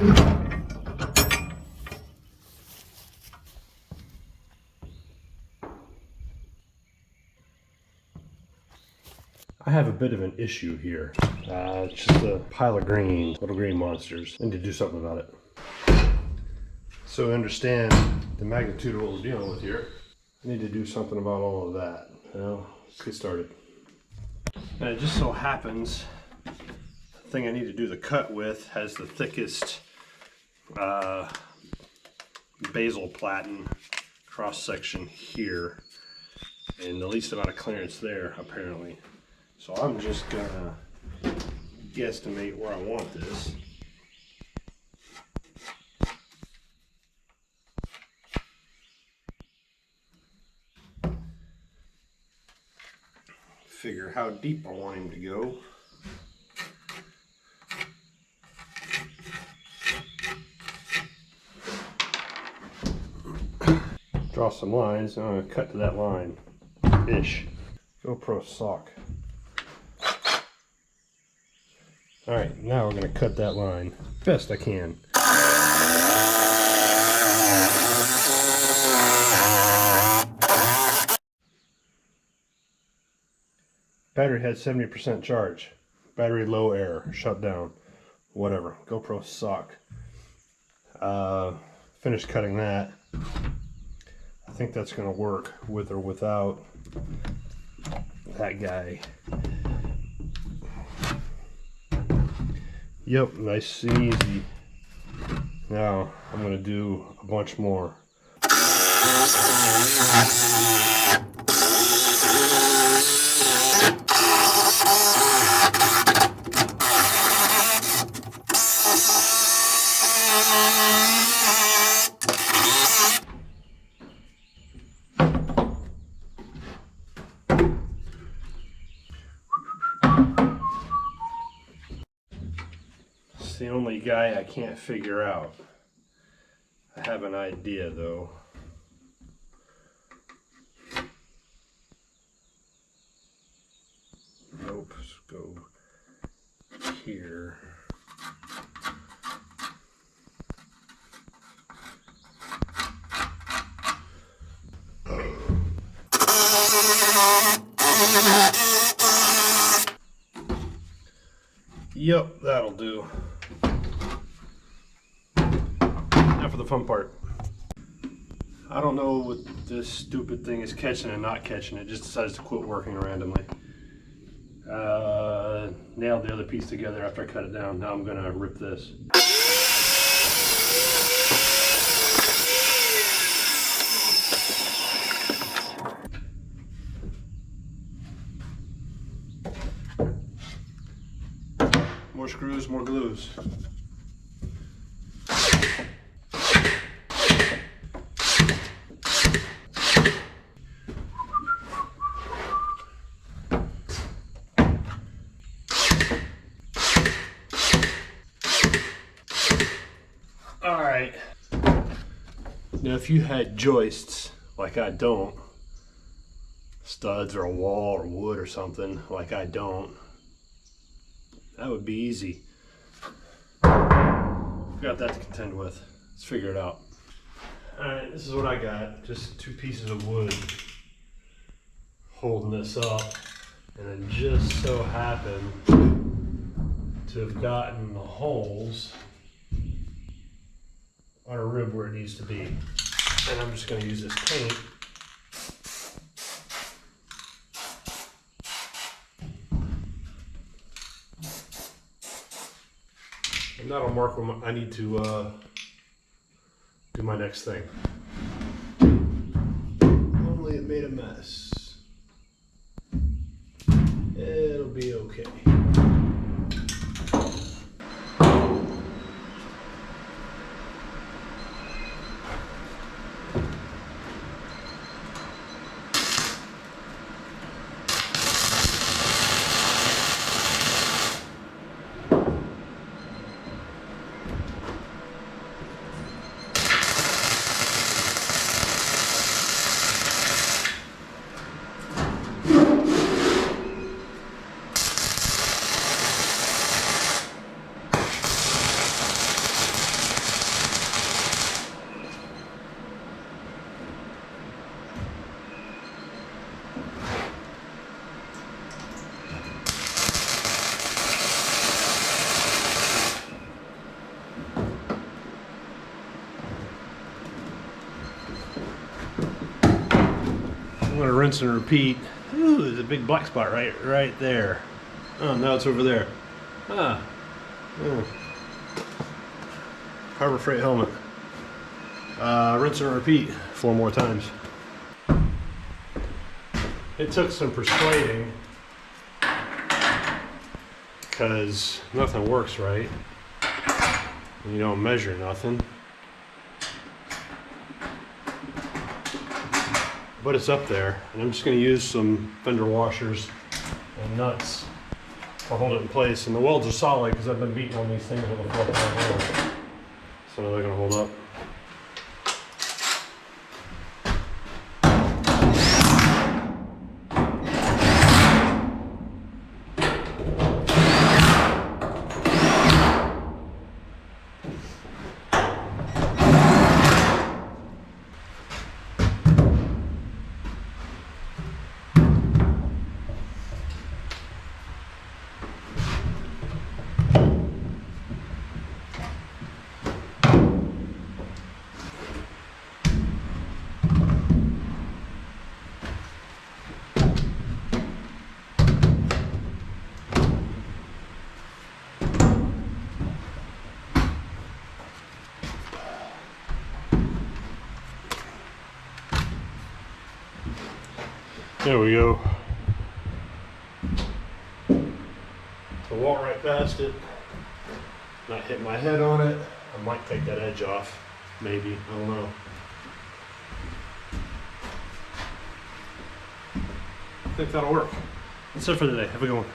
I have a bit of an issue here. It's just a pile of green, little green monsters. I need to do something about it. So I understand the magnitude of what we're dealing with here. I need to do something about all of that. Well, let's get started. And it just so happens, the thing I need to do the cut with has the thickest basal platen cross section here, and the least amount of clearance there, apparently. So I'm just gonna guesstimate where I want this. Figure how deep I want him to go. Draw some lines, and I'm going to cut to that line ish. GoPro sock. Alright, now we're going to cut that line best I can. Battery had 70% charge. Battery low air, shut down. Whatever. GoPro sock. Finished cutting that. I think that's going to work with or without that guy. Yep, nice and easy. Now I'm going to do a bunch more. It's the only guy I can't figure out. I have an idea though. Nope, let's go here. Yep, that'll do. Now for the fun part. I don't know what this stupid thing is catching and not catching. It just decides to quit working randomly. Nailed the other piece together after I cut it down. Now I'm gonna rip this. More screws, more glues. Alright. Now if you had joists, like I don't, studs or a wall or wood or something, like I don't, that would be easy. Got that to contend with. Let's figure it out. Alright, this is what I got. Just 2 pieces of wood holding this up, and it just so happened to have gotten the holes on a rib where it needs to be. And I'm just going to use this paint and that'll mark when I need to do my next thing. Only it made a mess. It'll be okay. I'm gonna rinse and repeat. Ooh, there's a big black spot right there. Oh, now it's over there. Ah. Oh. Harbor Freight helmet. Rinse and repeat 4 more times. It took some persuading because nothing works right. You don't measure nothing. But it's up there, and I'm just going to use some fender washers and nuts to hold it in place. And the welds are solid because I've been beating on these things with a 4-pound hammer. So they're going to hold up. There we go. So walk right past it, not hit my head on it. I might take that edge off, maybe, I don't know. I think that'll work. That's it for today. Have a good one.